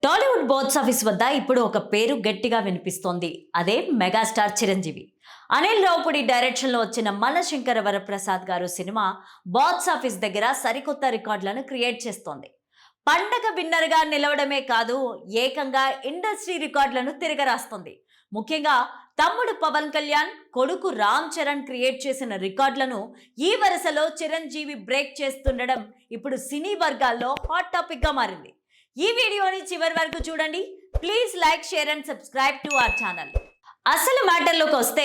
Tollywood box office వద్ద ఇప్పుడు ఒక పేరు గట్టిగా వినిపిస్తోంది. అదే మెగాస్టార్ చిరంజీవి. అనిల్ రావుపూడి డైరెక్షన్లో వచ్చిన మనశంకర వరప్రసాద్ గారు సినిమా బాక్స్ ఆఫీస్ దగ్గర సరికొత్త రికార్డులను క్రియేట్ చేస్తోంది. పండగ విన్నర్గా నిలవడమే కాదు, ఏకంగా ఇండస్ట్రీ రికార్డులను తిరగరాస్తుంది. ముఖ్యంగా తమ్ముడు పవన్ కళ్యాణ్, కొడుకు రామ్ చరణ్ క్రియేట్ చేసిన రికార్డులను ఈ వరుసలో చిరంజీవి బ్రేక్ చేస్తుండడం ఇప్పుడు సినీ వర్గాల్లో హాట్ టాపిక్ గా మారింది. ఈ వీడియోని చివరి వరకు చూడండి. Please like, share and subscribe to our channel. అసలు మ్యాటర్లోకి వస్తే,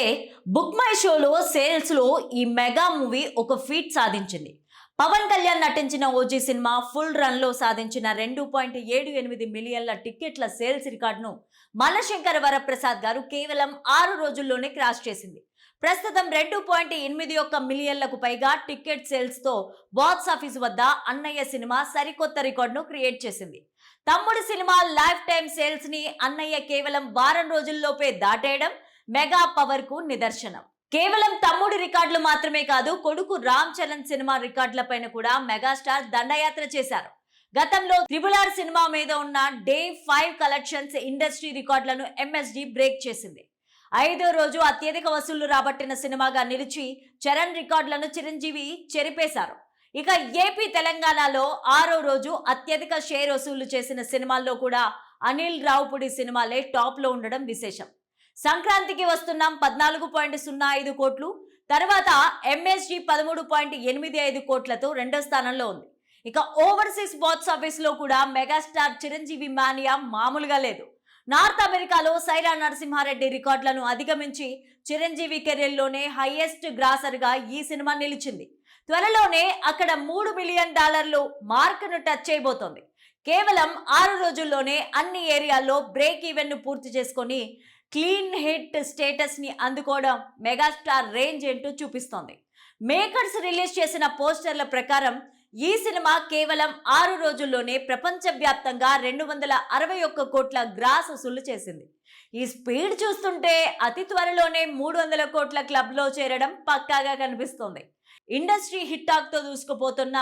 బుక్ మై షోలో సేల్స్లో ఈ మెగా మూవీ ఒక ఫీట్ సాధించింది. పవన్ కళ్యాణ్ నటించిన ఓజీ సినిమా ఫుల్ రన్లో సాధించిన 2.78 మిలియన్ల టికెట్ల సేల్స్ రికార్డును మనశంకర వరప్రసాద్ గారు కేవలం 6 రోజుల్లోనే క్రాస్ చేసింది. ప్రస్తుతం 2.81 మిలియన్లకు పైగా టికెట్ సేల్స్తో బాక్స్ ఆఫీస్ వద్ద అన్నయ్య సినిమా సరికొత్త రికార్డును క్రియేట్ చేసింది. తమ్ముడు సినిమా లైఫ్ టైం సేల్స్ ని అన్నయ్య కేవలం వారం రోజుల్లోపే దాటేయడం మెగా పవర్ కు నిదర్శనం. కేవలం తమ్ముడు రికార్డులు మాత్రమే కాదు, కొడుకు రామ్ చరణ్ సినిమా రికార్డులపైన కూడా మెగాస్టార్ దండయాత్ర చేశారు. గతంలో RRR సినిమా మీద ఉన్న డే 5 కలెక్షన్స్ ఇండస్ట్రీ రికార్డులను MSD బ్రేక్ చేసింది. 5వ రోజు అత్యధిక వసూళ్లు రాబట్టిన సినిమాగా నిలిచి చరణ్ రికార్డులను చిరంజీవి చెరిపేశారు. ఇక ఏపీ, తెలంగాణలో 6వ రోజు అత్యధిక షేర్ వసూళ్లు చేసిన సినిమాల్లో కూడా అనిల్ రావుపూడి సినిమాలే టాప్ లో ఉండడం విశేషం. సంక్రాంతికి వస్తున్నాం 14.05 కోట్లు, తర్వాత MSG 13.85 కోట్లతో రెండో స్థానంలో ఉంది. ఇక ఓవర్సీస్ బాక్స్ ఆఫీస్ లో కూడా మెగాస్టార్ చిరంజీవి మానియా మామూలుగా లేదు. నార్త్ అమెరికాలో సైరా నరసింహారెడ్డి రికార్డులను అధిగమించి చిరంజీవి కెరీర్లోనే హైయెస్ట్ గ్రాసర్ గా ఈ సినిమా నిలిచింది. త్వరలోనే అక్కడ $3 మిలియన్ మార్కును టచ్ చేయబోతోంది. కేవలం 6 రోజుల్లోనే అన్ని ఏరియాల్లో బ్రేక్ ఈవెన్ ను పూర్తి చేసుకొని క్లీన్ హిట్ స్టేటస్ ని అందుకోవడం మెగాస్టార్ రేంజ్ ఏంటో చూపిస్తోంది. మేకర్స్ రిలీజ్ చేసిన పోస్టర్ల ప్రకారం ఈ సినిమా కేవలం 6 రోజుల్లోనే ప్రపంచవ్యాప్తంగా 261 కోట్ల గ్రాస్ వసూలు చేసింది. ఈ స్పీడ్ చూస్తుంటే అతి త్వరలోనే 300 కోట్ల క్లబ్ లో చేరడం పక్కాగా కనిపిస్తోంది. ఇండస్ట్రీ హిట్ టాక్ తో దూసుకుపోతున్న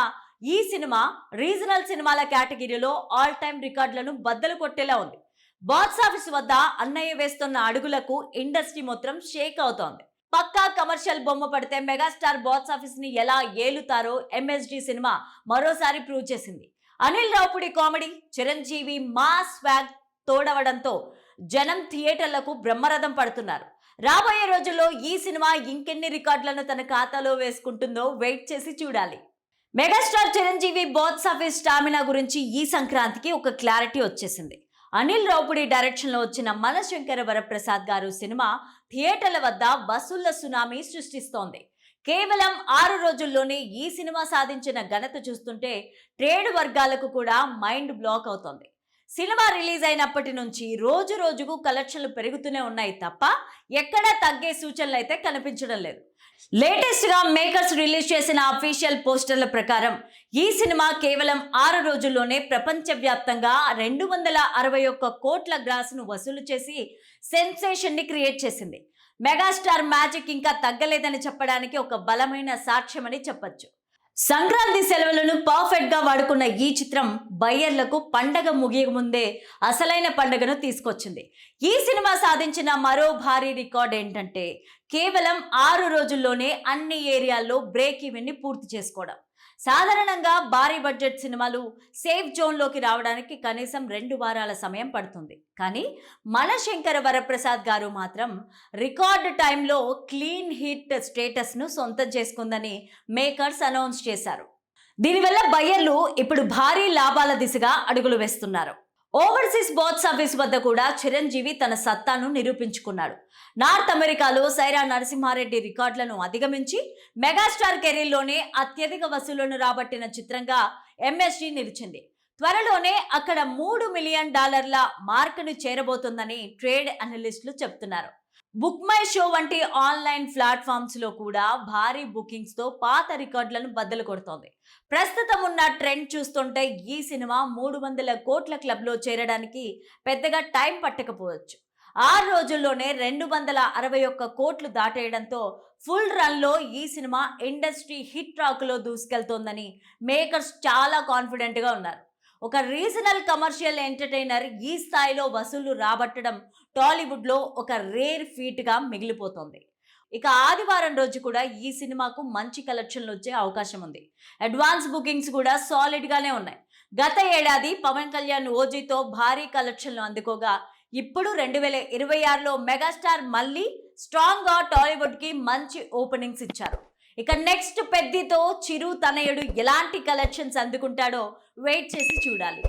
ఈ సినిమా రీజనల్ సినిమాల కేటగిరీలో ఆల్ టైమ్ రికార్డులను బద్దలు కొట్టేలా ఉంది. బాక్స్ ఆఫీస్ వద్ద అన్నయ్య వేస్తున్న అడుగులకు ఇండస్ట్రీ మొత్తం షేక్ అవుతోంది. పక్కా కమర్షియల్ బొమ్మ పడితే మెగాస్టార్ బాక్స్ ఆఫీస్ ని ఎలా ఏలుతారో MSD సినిమా మరోసారి ప్రూవ్ చేసింది. Anil Ravipudi comedy, Chiranjeevi mass swag తోడవడంతో జనం థియేటర్లకు బ్రహ్మరథం పడుతున్నారు. రాబోయే రోజుల్లో ఈ సినిమా ఇంకెన్ని రికార్డులను తన ఖాతాలో వేసుకుంటుందో వెయిట్ చేసి చూడాలి. Megastar Chiranjeevi box office stamina గురించి ఈ సంక్రాంతికి ఒక క్లారిటీ వచ్చేసింది. అనిల్ రావుపూడి డైరెక్షన్ లో వచ్చిన మనశంకర వరప్రసాద్ గారు సినిమా థియేటర్ల వద్ద వసూళ్ల సునామీ సృష్టిస్తోంది. కేవలం 6 రోజుల్లోనే ఈ సినిమా సాధించిన ఘనత చూస్తుంటే ట్రేడ్ వర్గాలకు కూడా మైండ్ బ్లాక్ అవుతోంది. సినిమా రిలీజ్ అయినప్పటి నుంచి రోజు రోజుకు కలెక్షన్లు పెరుగుతూనే ఉన్నాయి తప్ప ఎక్కడా తగ్గే సూచనలు అయితే కనిపించడం లేదు. లేటెస్ట్ గా మేకర్స్ రిలీజ్ చేసిన అఫీషియల్ పోస్టర్ల ప్రకారం ఈ సినిమా కేవలం 6 రోజుల్లోనే ప్రపంచవ్యాప్తంగా 261 కోట్ల గ్రాస్ ను వసూలు చేసి సెన్సేషన్ ని క్రియేట్ చేసింది. మెగాస్టార్ మ్యాజిక్ ఇంకా తగ్గలేదని చెప్పడానికి ఒక బలమైన సాక్ష్యమని చెప్పొచ్చు. సంక్రాంతి సెలవులను పర్ఫెక్ట్ గా వాడుకున్న ఈ చిత్రం బయ్యర్లకు పండగ ముగియ ముందే అసలైన పండుగను తీసుకొచ్చింది. ఈ సినిమా సాధించిన మరో భారీ రికార్డ్ ఏంటంటే కేవలం 6 రోజుల్లోనే అన్ని ఏరియాల్లో బ్రేక్ ఈవెన్ ని పూర్తి చేసుకోవడం. సాధారణంగా భారీ బడ్జెట్ సినిమాలు సేఫ్ జోన్లోకి రావడానికి కనీసం 2 వారాల సమయం పడుతుంది. కానీ మనశంకర వరప్రసాద్ గారు మాత్రం రికార్డు టైంలో క్లీన్ హిట్ స్టేటస్ ను సొంతం చేసుకుందని మేకర్స్ అనౌన్స్ చేశారు. దీనివల్ల బయ్యర్లు ఇప్పుడు భారీ లాభాల దిశగా అడుగులు వేస్తున్నారు. ఓవర్సీస్ బాక్స్ ఆఫీస్ వద్ద కూడా చిరంజీవి తన సత్తాను నిరూపించుకున్నాడు. నార్త్ అమెరికాలో సైరా నరసింహారెడ్డి రికార్డులను అధిగమించి మెగాస్టార్ కెరీర్లోనే అత్యధిక వసూళ్లను రాబట్టిన చిత్రంగా MSG నిలిచింది. త్వరలోనే అక్కడ $3 మిలియన్ మార్కును చేరబోతుందని ట్రేడ్ అనలిస్టులు చెప్తున్నారు. బుక్ మై షో వంటి ఆన్లైన్ ప్లాట్ఫామ్స్ లో కూడా భారీ బుకింగ్స్ తో పాత రికార్డులను బద్దలు కొడుతోంది. ప్రస్తుతం ఉన్న ట్రెండ్ చూస్తుంటే ఈ సినిమా 300 కోట్ల క్లబ్ లో చేరడానికి పెద్దగా టైం పట్టకపోవచ్చు. 6 రోజుల్లోనే 261 కోట్లు దాటేయడంతో ఫుల్ రన్ లో ఈ సినిమా ఇండస్ట్రీ హిట్ ట్రాక్ లో దూసుకెళ్తోందని మేకర్స్ చాలా కాన్ఫిడెంట్ గా ఉన్నారు. ఒక రీజనల్ కమర్షియల్ ఎంటర్టైనర్ ఈ స్థాయిలో వసూళ్లు రాబట్టడం టాలీవుడ్లో ఒక రేర్ ఫీట్గా మిగిలిపోతోంది. ఇక ఆదివారం రోజు కూడా ఈ సినిమాకు మంచి కలెక్షన్లు వచ్చే అవకాశం ఉంది. అడ్వాన్స్ బుకింగ్స్ కూడా సాలిడ్గానే ఉన్నాయి. గత ఏడాది పవన్ కళ్యాణ్ ఓజీతో భారీ కలెక్షన్లు అందుకోగా ఇప్పుడు 2026లో మెగాస్టార్ మళ్ళీ స్ట్రాంగ్గా టాలీవుడ్కి మంచి ఓపెనింగ్స్ ఇచ్చారు. ఇక నెక్స్ట్ పెద్దితో చిరు తనయుడు ఎలాంటి కలెక్షన్స్ అందుకుంటాడో వెయిట్ చేసి చూడాలి.